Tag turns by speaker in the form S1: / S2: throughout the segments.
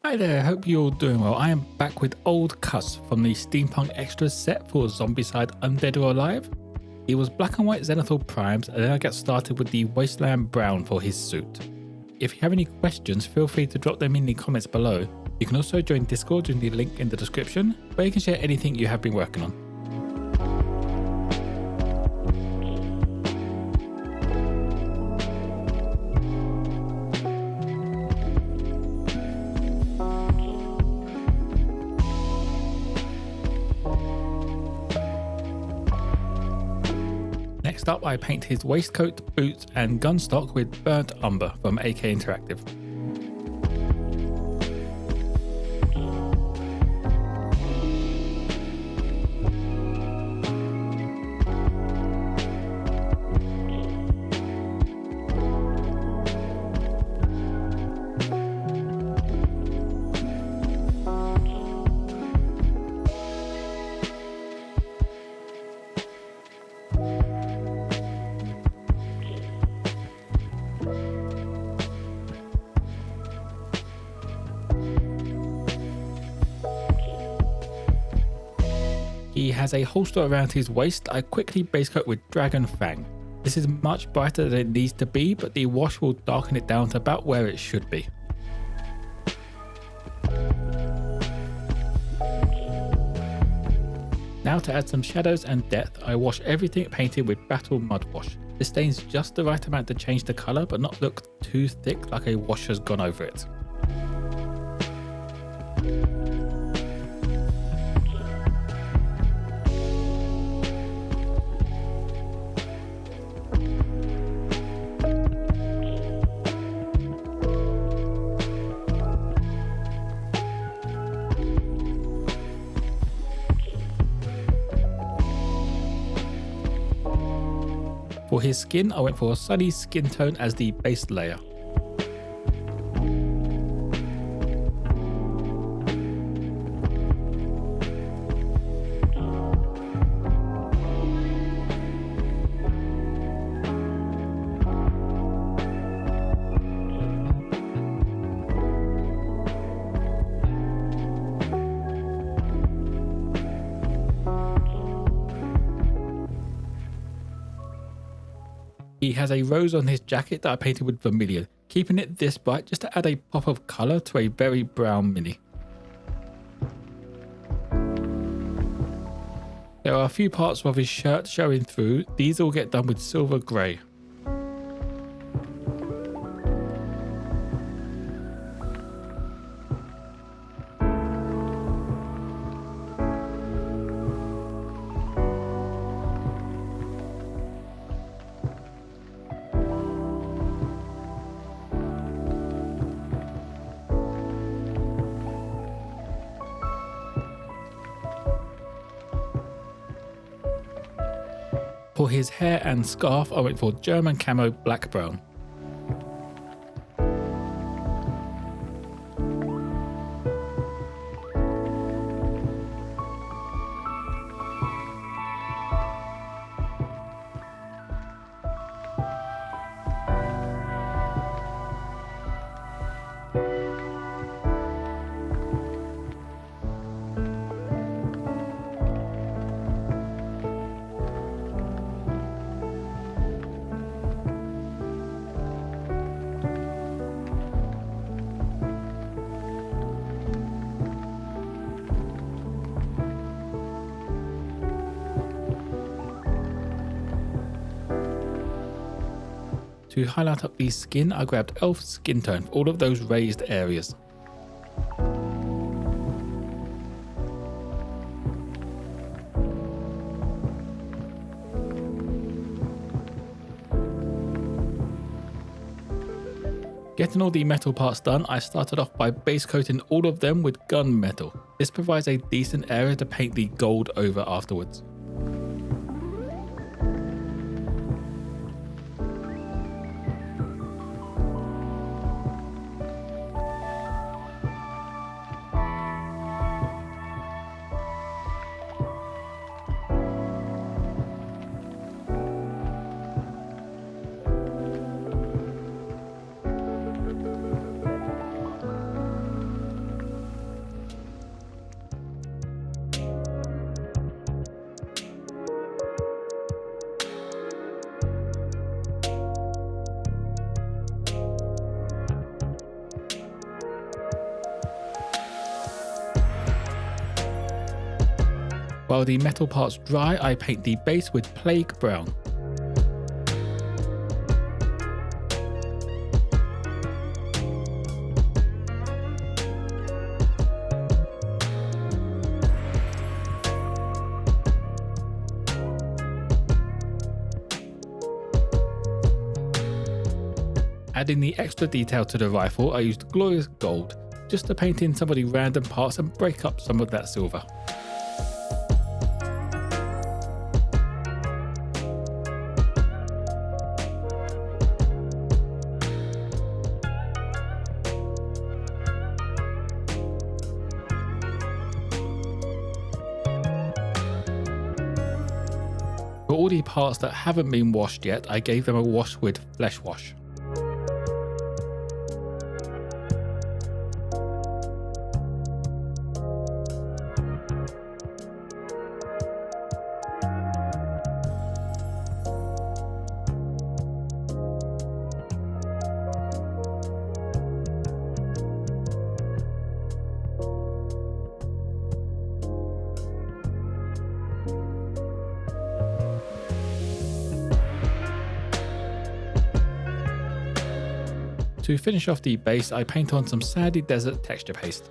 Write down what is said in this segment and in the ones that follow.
S1: Hi there, hope you're all doing well. I am back with old Cuss from the Steampunk Extras set for Zombicide Undead or Alive. He was black and white Zenithal primes, and then I got started with the Wasteland brown for his suit. If you have any questions, feel free to drop them in the comments below. You can also join Discord using the link in the description, where you can share anything you have been working on. Next up, I paint his waistcoat, boots and gun stock with burnt umber from AK Interactive. He has a holster around his waist. I quickly base coat with Dragon Fang. This is much brighter than it needs to be, but the wash will darken it down to about where it should be. Now to add some shadows and depth, I wash everything painted with Battle Mud Wash. This stains just the right amount to change the colour but not look too thick like a wash has gone over it. For his skin, I went for a sunny skin tone as the base layer. He has a rose on his jacket that I painted with Vermillion, keeping it this bright just to add a pop of colour to a very brown mini. There are a few parts of his shirt showing through. These all get done with silver grey. For his hair and scarf, I went for German Camo black brown. To highlight up the skin, I grabbed Elf Skintone for all of those raised areas. Getting all the metal parts done, I started off by base coating all of them with gun metal. This provides a decent area to paint the gold over afterwards. While the metal parts dry, I paint the base with Plague Brown. Adding the extra detail to the rifle, I used Glorious Gold, just to paint in some of the random parts and break up some of that silver. For all the parts that haven't been washed yet, I gave them a wash with Flesh Wash. To finish off the base, I paint on some sandy desert texture paste.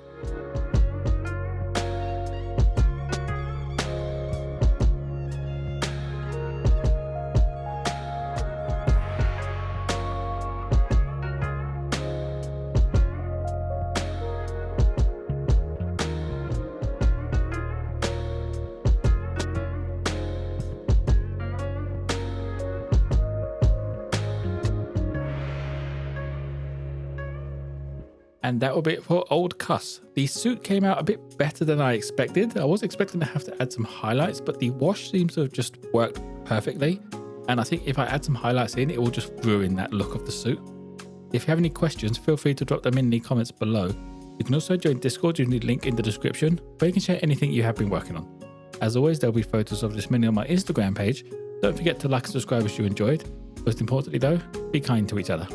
S1: And that will be it for Old Cuss. The suit came out a bit better than I expected. I was expecting to have to add some highlights, but the wash seems to have just worked perfectly. And I think if I add some highlights in, it will just ruin that look of the suit. If you have any questions, feel free to drop them in the comments below. You can also join Discord using the link in the description, where you can share anything you have been working on. As always, there'll be photos of this mini on my Instagram page. Don't forget to like and subscribe if you enjoyed. Most importantly though, be kind to each other.